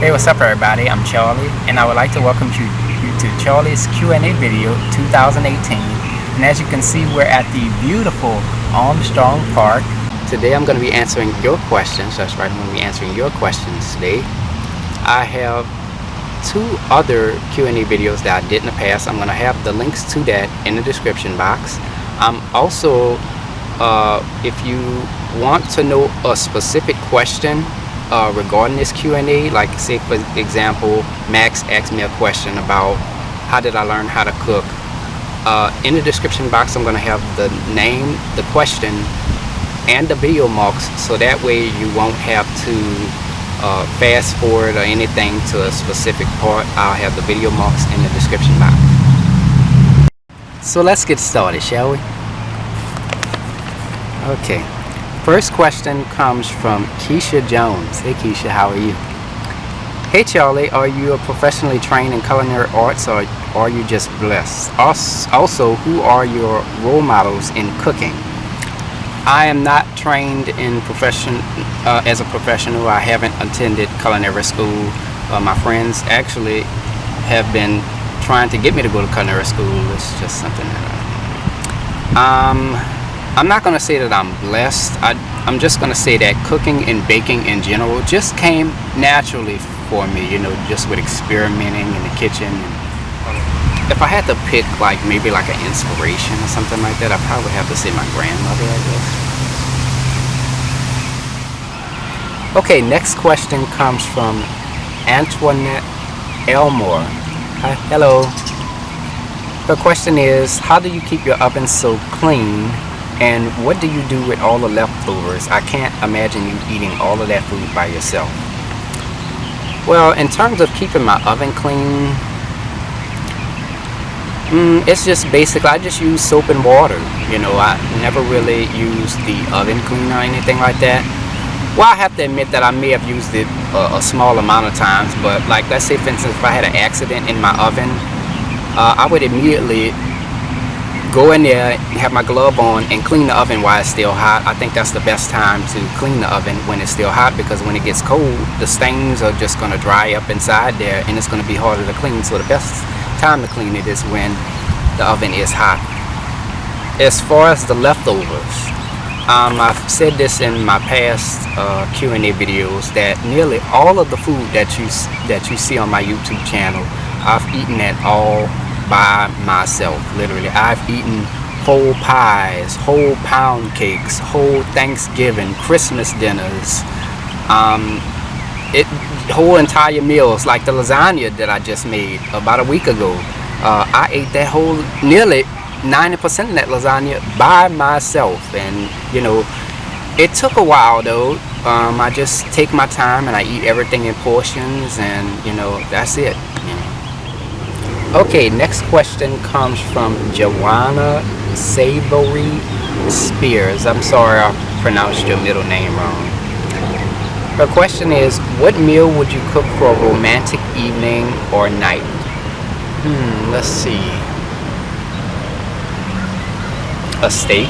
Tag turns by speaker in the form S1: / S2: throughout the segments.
S1: Hey, what's up everybody? I'm Charlie and I would like to welcome you to Charlie's Q&A video 2018. And as you can see, we're at the beautiful Armstrong Park. Today I'm going to be answering your questions. That's right, I'm going to be answering your questions today. I have two other Q&A videos that I did in the past. I'm going to have the links to that in the description box. Also, if you want to know a specific question regarding this Q&A, like say for example, Max asked me a question about how did I learn how to cook. In the description box I'm going to have the name, the question, and the video marks, so that way you won't have to fast forward or anything to a specific part. I'll have the video marks in the description box. So let's get started, shall we? Okay. First question comes from Keisha Jones. Hey Keisha, how are you? Hey Charlie, are you professionally trained in culinary arts or are you just blessed? Also, who are your role models in cooking? I am not trained in as a professional. I haven't attended culinary school. My friends actually have been trying to get me to go to culinary school. It's just something that I'm not going to say that I'm blessed. I'm just going to say that cooking and baking in general just came naturally for me, you know, just with experimenting in the kitchen. If I had to pick maybe an inspiration or something like that, I probably have to say my grandmother, I guess. Okay, next question comes from Antoinette Elmore. Hi, hello. Her question is, how do you keep your oven so clean? And what do you do with all the leftovers? I can't imagine you eating all of that food by yourself. Well, in terms of keeping my oven clean, it's just basic. I just use soap and water. You know, I never really use the oven cleaner or anything like that. Well, I have to admit that I may have used it a small amount of times, but let's say for instance, if I had an accident in my oven, I would immediately go in there, have my glove on, and clean the oven while it's still hot. I think that's the best time to clean the oven, when it's still hot, because when it gets cold, the stains are just going to dry up inside there and it's going to be harder to clean. So the best time to clean it is when the oven is hot. As far as the leftovers, I've said this in my past Q&A videos that nearly all of the food that you see on my YouTube channel, I've eaten it all by myself. Literally, I've eaten whole pies, whole pound cakes, whole Thanksgiving, Christmas dinners, whole entire meals, like the lasagna that I just made about a week ago. I ate that whole, nearly 90% of that lasagna by myself, and you know, it took a while though. I just take my time and I eat everything in portions, and you know, that's it. You know. Okay, next question comes from Joanna Savory Spears. I'm sorry I pronounced your middle name wrong. Her question is, what meal would you cook for a romantic evening or night? Let's see. A steak.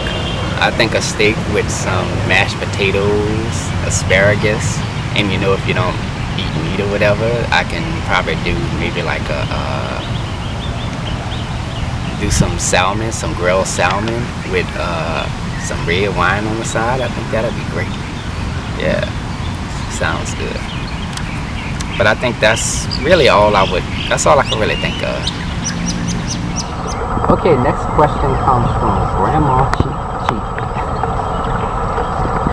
S1: I think a steak with some mashed potatoes, asparagus, and you know, if you don't eat meat or whatever, I can probably do maybe do some salmon, some grilled salmon with some red wine on the side. I think that'd be great. Yeah, sounds good. But I think that's really all that's all I can really think of. Okay, next question comes from Grandma Cheap.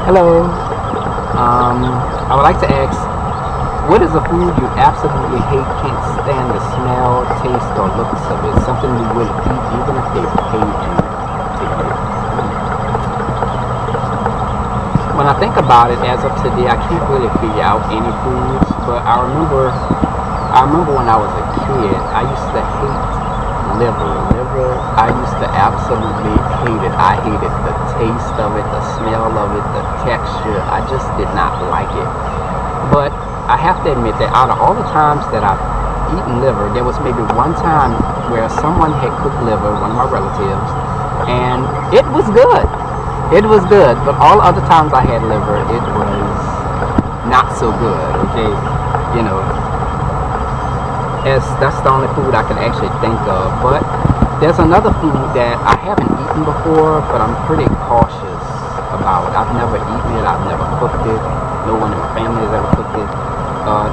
S1: Hello. I would like to ask, what is a food you absolutely hate, can't stand the smell, taste, or looks of it? Something you wouldn't eat even if they paid you to eat. When I think about it, as of today, I can't really figure out any foods, but I remember when I was a kid, I used to hate liver. I used to absolutely hate it. I hated the taste of it, the smell of it, the texture. I just did not like it. But I have to admit that out of all the times that I've eaten liver, there was maybe one time where someone had cooked liver, one of my relatives, and it was good. It was good, but all other times I had liver, it was not so good, okay? You know, as that's the only food I can actually think of. But there's another food that I haven't eaten before, but I'm pretty cautious about. I've never eaten it. I've never cooked it. No one in my family has ever cooked it.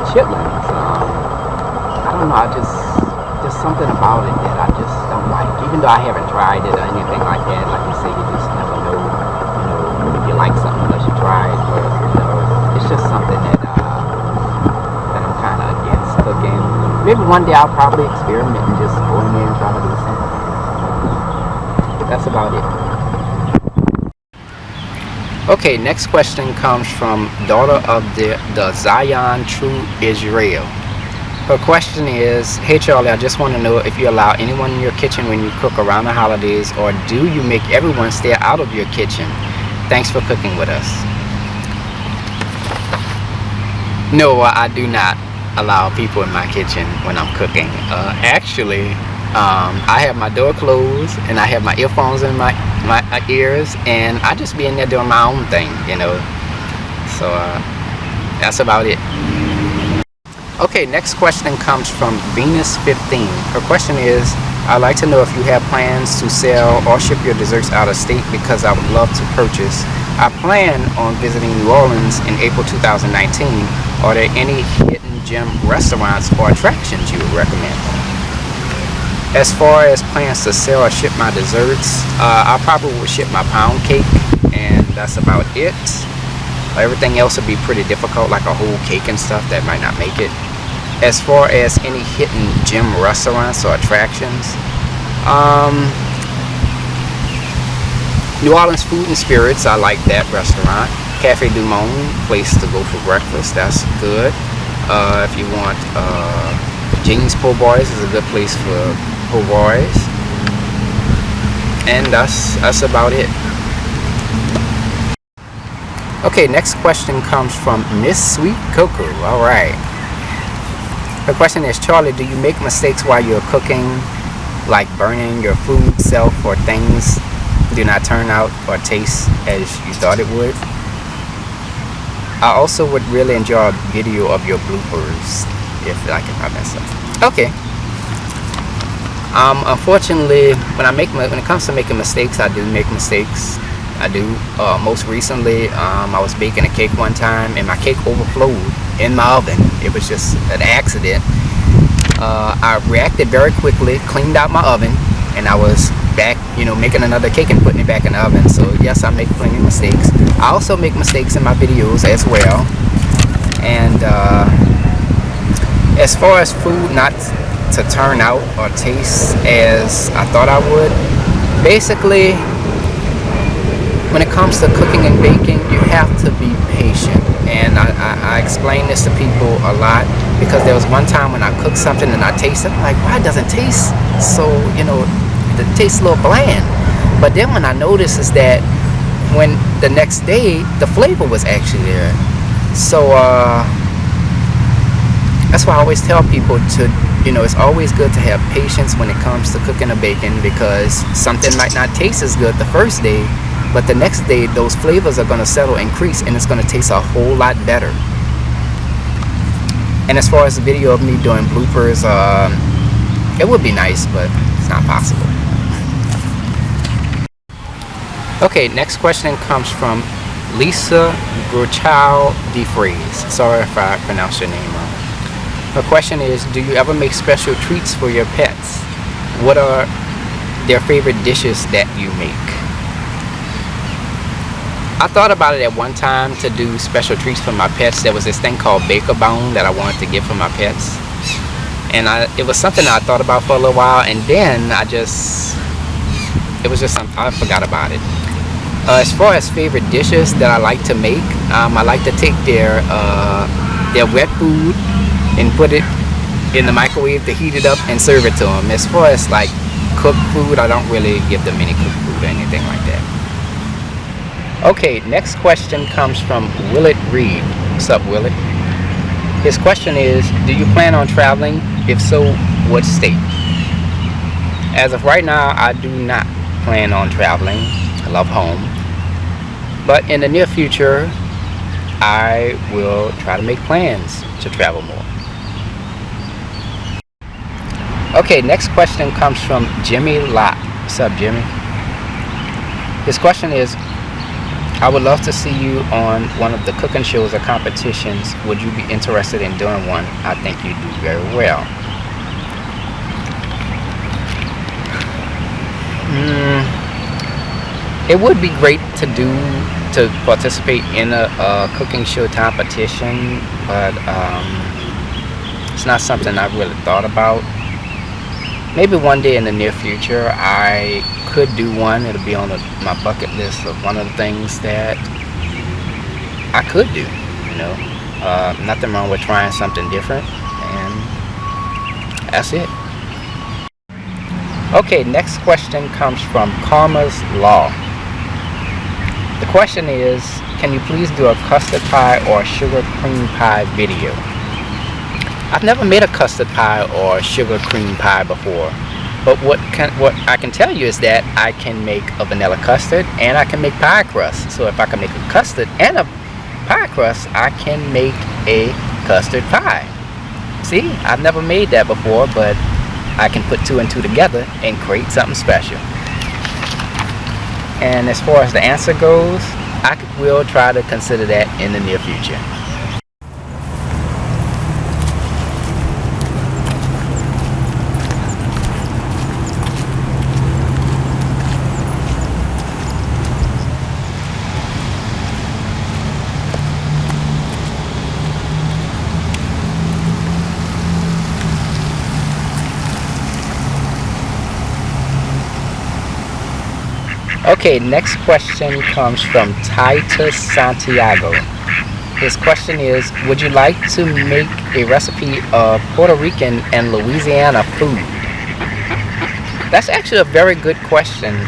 S1: Chitlins. I don't know. Just something about it that I just don't like. Even though I haven't tried it or anything like that. Like you say, you just never know. If you like something unless you try it. But it's just something that I'm kind of against cooking. Maybe one day I'll probably experiment and just go in there and try to do something. That's about it. Okay, next question comes from daughter of the Zion True Israel. Her question is, hey Charlie, I just want to know if you allow anyone in your kitchen when you cook around the holidays, or do you make everyone stay out of your kitchen? Thanks for cooking with us. No, I do not allow people in my kitchen when I'm cooking. Actually, I have my door closed and I have my earphones in my ears, and I just be in there doing my own thing, So that's about it. Okay, next question comes from Venus15. Her question is, I'd like to know if you have plans to sell or ship your desserts out of state, because I would love to purchase. I plan on visiting New Orleans in April 2019. Are there any hidden gem restaurants or attractions you would recommend? As far as plans to sell or ship my desserts, I probably would ship my pound cake, and that's about it. Everything else would be pretty difficult, like a whole cake and stuff that might not make it. As far as any hidden gem restaurants or attractions, New Orleans Food and Spirits, I like that restaurant. Cafe du Monde, place to go for breakfast, that's good. If you want, James Po' Boys is a good place for po' boys. And that's about it. Okay, next question comes from Miss Sweet Coco. All right. The question is, Charlie, do you make mistakes while you're cooking, like burning your food self, or things do not turn out or taste as you thought it would? I also would really enjoy a video of your bloopers if I mess up. Okay. Unfortunately, when it comes to making mistakes, I do make mistakes. I do. Most recently, I was baking a cake one time, and my cake overflowed in my oven. It was just an accident. I reacted very quickly, cleaned out my oven, and I was back, making another cake and putting it back in the oven. So yes, I make plenty of mistakes. I also make mistakes in my videos as well. And as far as food not to turn out or taste as I thought I would, basically, when it comes to cooking and baking, you have to be patient. And I explain this to people a lot, because there was one time when I cooked something and I tasted it, I'm like, why doesn't it taste so, it tastes a little bland. But then when I noticed is that when the next day, the flavor was actually there. So that's why I always tell people to, it's always good to have patience when it comes to cooking or baking, because something might not taste as good the first day, but the next day those flavors are going to settle, increase, and it's going to taste a whole lot better. And as far as the video of me doing bloopers, it would be nice, but it's not possible. Okay, next question comes from Lisa Gruchow DeFries. Sorry if I pronounced your name wrong. Her question is, do you ever make special treats for your pets? What are their favorite dishes that you make? I thought about it at one time to do special treats for my pets. There was this thing called Baker Bone that I wanted to get for my pets. And it was something I thought about for a little while, and then it was just something, I forgot about it. As far as favorite dishes that I like to make, I like to take their wet food and put it in the microwave to heat it up and serve it to them. As far as like cooked food, I don't really give them any cooked food or anything like that. Okay, next question comes from Willett Reed. What's up, Willett? His question is, do you plan on traveling? If so, what state? As of right now, I do not plan on traveling. I love home. But in the near future, I will try to make plans to travel more. Okay, next question comes from Jimmy Lott. What's up, Jimmy? His question is, I would love to see you on one of the cooking shows or competitions. Would you be interested in doing one? I think you do very well. It would be great to participate in a cooking show competition, but it's not something I've really thought about. Maybe one day in the near future I could do one. It'll be on my bucket list of one of the things that I could do. Nothing wrong with trying something different, and that's it. Okay, next question comes from Karma's Law. The question is, can you please do a custard pie or sugar cream pie video? I've never made a custard pie or sugar cream pie before, but what I can tell you is that I can make a vanilla custard and I can make pie crust. So if I can make a custard and a pie crust, I can make a custard pie. See, I've never made that before, but I can put two and two together and create something special. And as far as the answer goes, I will try to consider that in the near future. Okay, next question comes from Titus Santiago. His question is, would you like to make a recipe of Puerto Rican and Louisiana food? That's actually a very good question.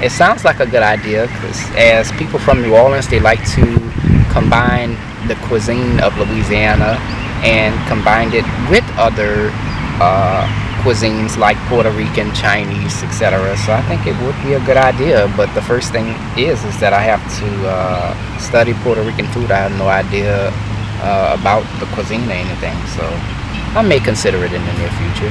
S1: It sounds like a good idea because as people from New Orleans, they like to combine the cuisine of Louisiana and combine it with other cuisines like Puerto Rican, Chinese, etc. So I think it would be a good idea, but the first thing is that I have to study Puerto Rican food. I have no idea about the cuisine or anything, so I may consider it in the near future.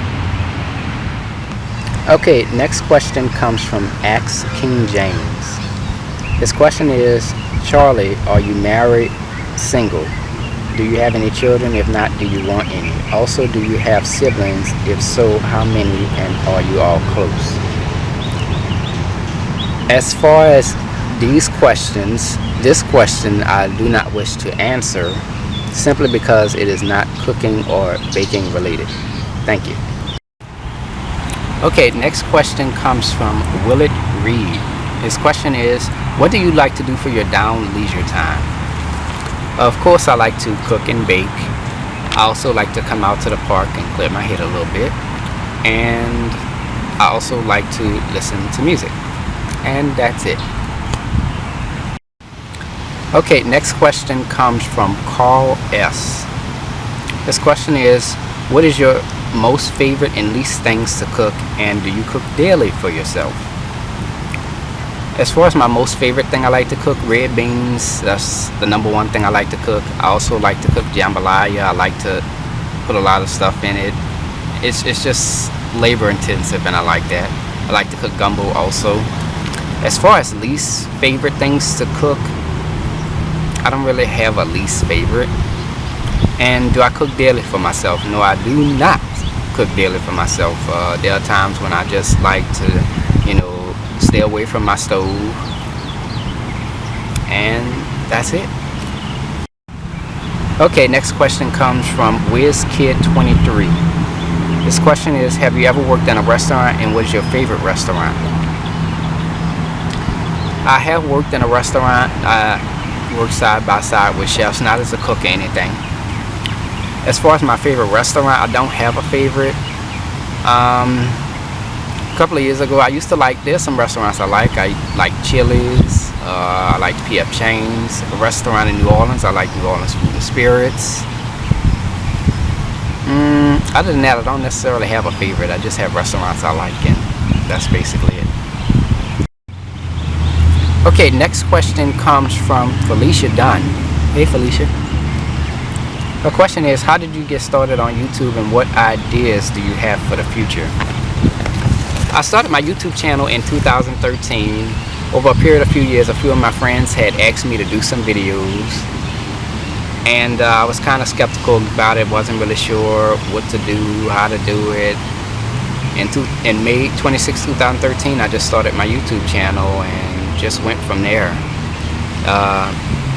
S1: Okay, next question comes from Axe King James. His question is, Charlie, are you married, single? Do you have any children? If not, do you want any? Also, do you have siblings? If so, how many? And are you all close? As far as this question I do not wish to answer, simply because it is not cooking or baking related. Thank you. Okay, next question comes from Willett Reed. His question is, what do you like to do for your down leisure time? Of course, I like to cook and bake. I also like to come out to the park and clear my head a little bit. And I also like to listen to music. And that's it. Okay, next question comes from Carl S. This question is, what is your most favorite and least things to cook, and do you cook daily for yourself? As far as my most favorite thing I like to cook, red beans. That's the number one thing I like to cook. I also like to cook jambalaya. I like to put a lot of stuff in it. It's just labor intensive and I like that. I like to cook gumbo also. As far as least favorite things to cook, I don't really have a least favorite. And do I cook daily for myself? No, I do not cook daily for myself. There are times when I just like to, stay away from my stove, and that's it. Okay, next question comes from WizKid23. This question is, have you ever worked in a restaurant, and what is your favorite restaurant? I have worked in a restaurant. I worked side by side with chefs, not as a cook or anything. As far as my favorite restaurant, I don't have a favorite. A couple of years ago, I used to there's some restaurants I like Chili's, I like P.F. Chang's, a restaurant in New Orleans. I like New Orleans Food and Spirits. Other than that, I don't necessarily have a favorite. I just have restaurants I like, and that's basically it. Okay, next question comes from Felicia Dunn. Hey, Felicia. The question is, how did you get started on YouTube and what ideas do you have for the future? I started my YouTube channel in 2013. Over a period of few years, a few of my friends had asked me to do some videos, and I was kind of skeptical about it, wasn't really sure what to do, how to do it. In May 26, 2013, I just started my YouTube channel and just went from there.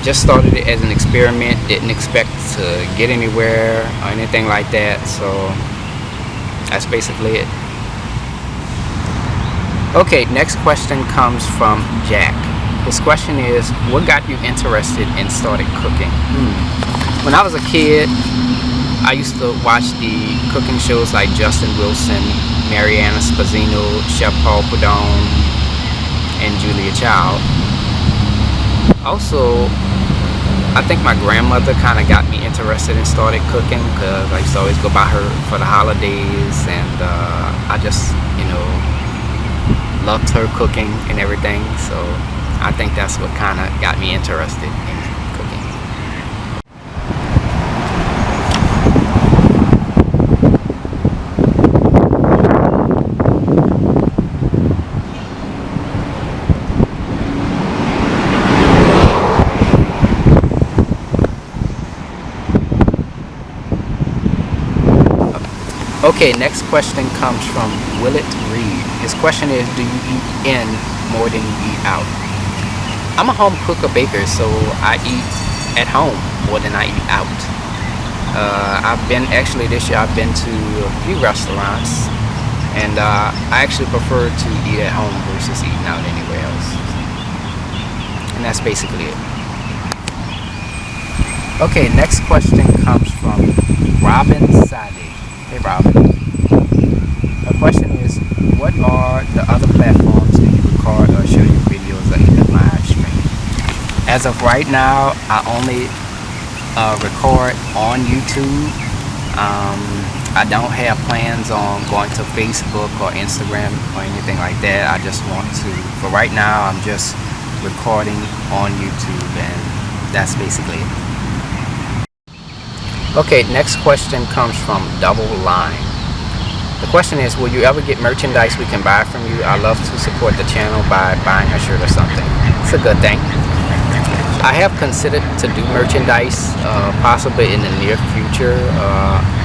S1: Just started it as an experiment, didn't expect to get anywhere or anything like that, so that's basically it. Okay, next question comes from Jack. His question is, what got you interested in started cooking? When I was a kid, I used to watch the cooking shows like Justin Wilson, Mariana Spazzino, Chef Paul Prudhomme, and Julia Child. Also, I think my grandmother kind of got me interested in started cooking because I used to always go by her for the holidays, and I just, loved her cooking and everything, so I think that's what kind of got me interested in cooking. Okay, next question comes from Willett Reed. His question is, do you eat in more than you eat out? I'm a home cooker baker, so I eat at home more than I eat out. This year I've been to a few restaurants, and I actually prefer to eat at home versus eating out anywhere else. And that's basically it. Okay, next question comes from Robin Sade. Hey Robin. The question is, what are the other platforms that you record or show your videos or even live stream? As of right now, I only record on YouTube. I don't have plans on going to Facebook or Instagram or anything like that. I just want to, for right now, I'm just recording on YouTube, and that's basically it. Okay, next question comes from Double Line. The question is, will you ever get merchandise we can buy from you? I love to support the channel by buying a shirt or something. It's a good thing. I have considered to do merchandise, possibly in the near future.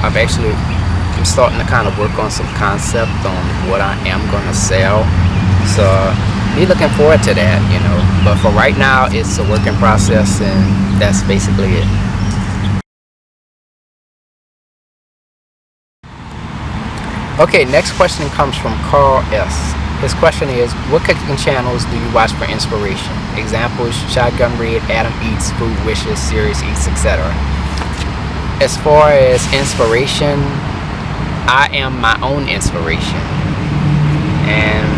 S1: I'm starting to kind of work on some concept on what I am going to sell. So be looking forward to that, But for right now, it's a work in process, and that's basically it. Okay, next question comes from Carl S. His question is, what cooking channels do you watch for inspiration? Examples, Shotgun Red, Adam Eats, Food Wishes, Serious Eats, etc. As far as inspiration, I am my own inspiration. And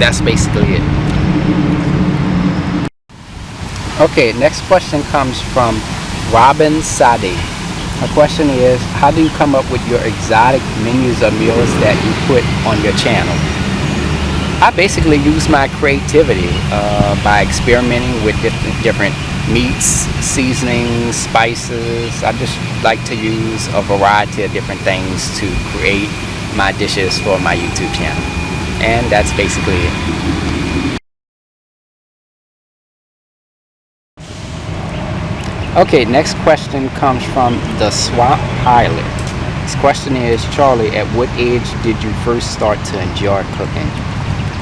S1: that's basically it. Okay, next question comes from Robin Sade. My question is, how do you come up with your exotic menus or meals that you put on your channel? I basically use my creativity by experimenting with different meats, seasonings, spices. I just like to use a variety of different things to create my dishes for my YouTube channel. And that's basically it. Okay, next question comes from the Swamp Pilot. His question is, Charlie, at what age did you first start to enjoy cooking?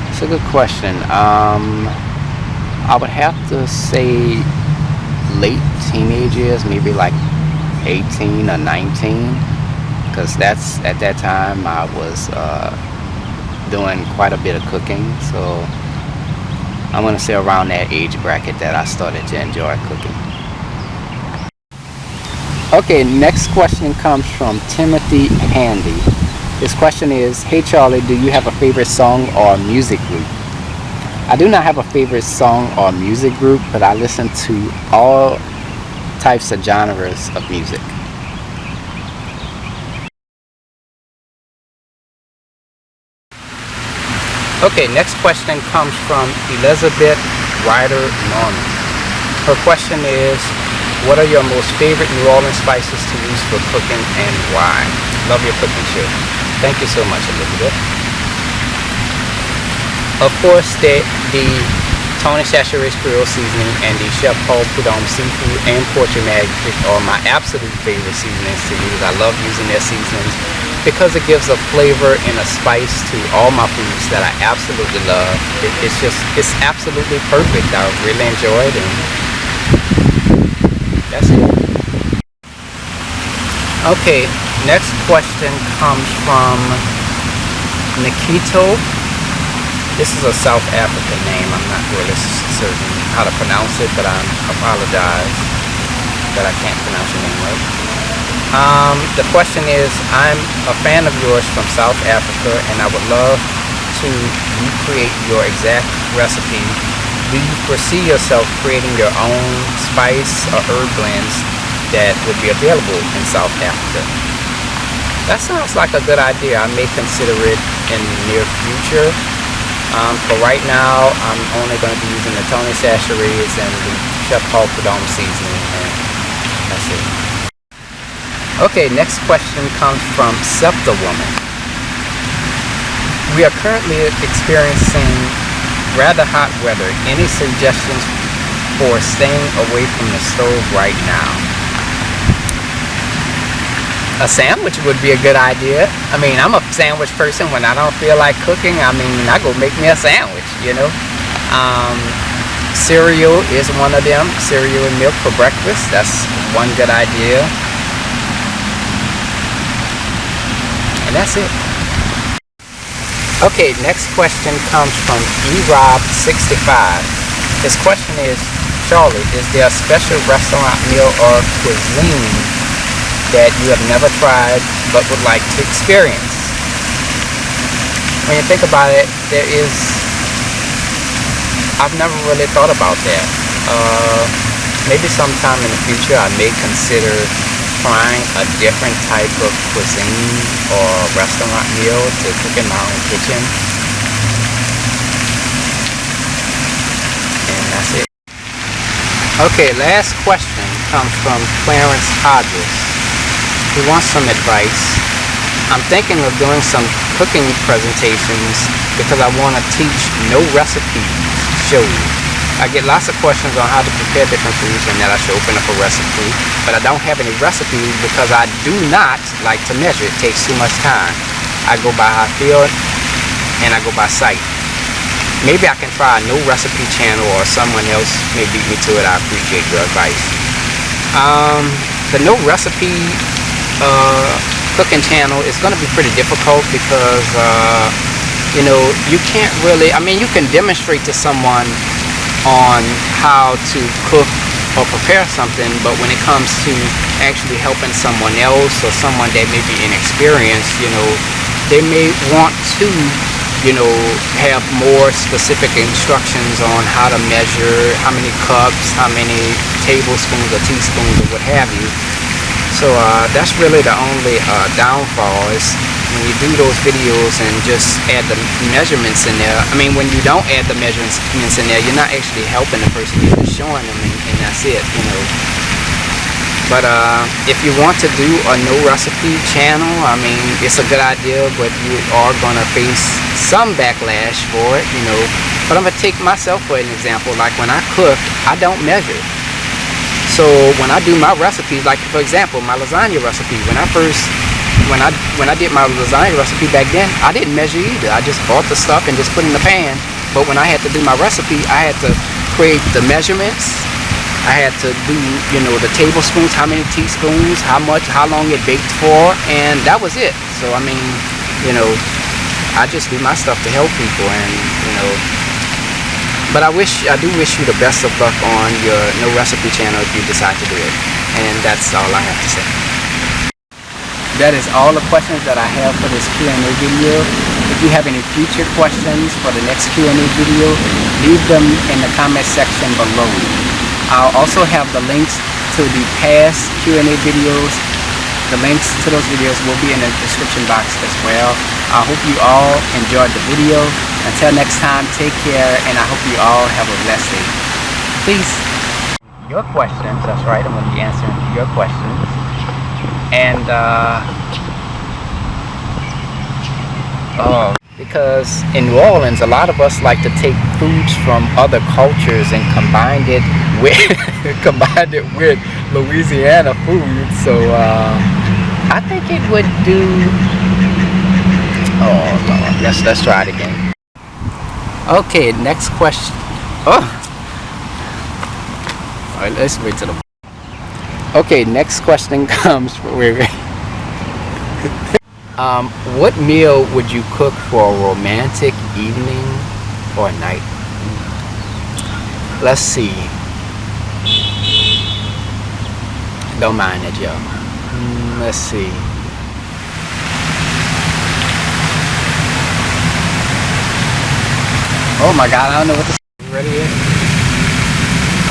S1: It's a good question. I would have to say late teenage years, maybe like 18 or 19, because at that time I was doing quite a bit of cooking. So I'm going to say around that age bracket that I started to enjoy cooking. Okay, next question comes from Timothy Handy. His question is, hey Charlie, do you have a favorite song or music group? I do not have a favorite song or music group, but I listen to all types of genres of music. Okay, next question comes from Elizabeth Ryder Norman. Her question is, What are your most favorite New Orleans spices to use for cooking and why? Love your cooking show. Thank you so much, Elizabeth. Of course, the Tony Chachere's Creole seasoning and the Chef Paul Prudhomme seafood and Portrait Magic are my absolute favorite seasonings to use. I love using their seasonings because it gives a flavor and a spice to all my foods that I absolutely love. It's absolutely perfect. I really enjoy it, and that's it. Okay, next question comes from Nikito. This is a South African name. I'm not really certain how to pronounce it, but I apologize that I can't pronounce your name right. The question is, I'm a fan of yours from South Africa, and I would love to recreate your exact recipe. Do you foresee yourself creating your own spice or herb blends that would be available in South Africa? That sounds like a good idea. I may consider it in the near future. For right now, I'm only going to be using the Tony Chachere's and the Chef Paul Prudhomme seasoning, and that's it. Okay, next question comes from Septa Woman. We are currently experiencing rather hot weather. Any suggestions for staying away from the stove right now? A sandwich would be a good idea. I mean, I'm a sandwich person. When I don't feel like cooking, I go make me a sandwich, you know. Cereal is one of them. Cereal and milk for breakfast. That's one good idea. And that's it. Okay, next question comes from erob65. His question is, Charlie, is there a special restaurant meal or cuisine that you have never tried but would like to experience? When you think about it, I've never really thought about that. Maybe sometime in the future I may consider trying a different type of cuisine or restaurant meal to cook in my own kitchen. And that's it. Okay, last question comes from Clarence Hodges. He wants some advice. I'm thinking of doing some cooking presentations because I want to teach no recipe shows. I get lots of questions on how to prepare different foods and that I should open up a recipe, but I don't have any recipes because I do not like to measure. It takes too much time. I go by how I feel and I go by sight. Maybe I can try a no recipe channel or someone else may beat me to it. I appreciate your advice. The no recipe cooking channel is going to be pretty difficult because you know, you can't really, you can demonstrate to someone on how to cook or prepare something, but when it comes to actually helping someone else or someone that may be inexperienced, you know, they may want to, you know, have more specific instructions on how to measure how many cups, how many tablespoons or teaspoons or what have you. So that's really the only downfall is when you do those videos and just add the measurements in there. When you don't add the measurements in there, you're not actually helping the person, you're just showing them, and that's it, you know. But if you want to do a no recipe channel, it's a good idea, but you are going to face some backlash for it, you know. But I'm going to take myself for an example. Like when I cook, I don't measure. So when I do my recipes, like for example, my lasagna recipe, when I did my lasagna recipe back then, I didn't measure either. I just bought the stuff and just put it in the pan. But when I had to do my recipe, I had to create the measurements. I had to do, you know, the tablespoons, how many teaspoons, how long it baked for, and that was it. So you know, I just do my stuff to help people, and you know. But I do wish you the best of luck on your no recipe channel if you decide to do it. And that's all I have to say. That is all the questions that I have for this Q&A video. If you have any future questions for the next Q&A video, leave them in the comment section below. I'll also have the links to the past Q&A videos. The links to those videos will be in the description box as well. I hope you all enjoyed the video. Until next time, take care, and I hope you all have a blessed day. Peace. your questions. That's right, I'm going to be answering your questions. And because in New Orleans, a lot of us like to take foods from other cultures and combine it with Louisiana food. So I think it would do. Oh Lord, let's try it again. Okay, next question. Oh, all right, let's wait till the. Okay, next question comes. Wait. What meal would you cook for a romantic evening or night? Let's see. Don't mind it, yo. Let's see. Oh my God, I don't know what to say. Ready yet?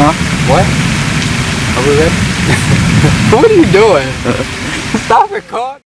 S1: Huh? What? Are we ready? What are you doing? Stop recording.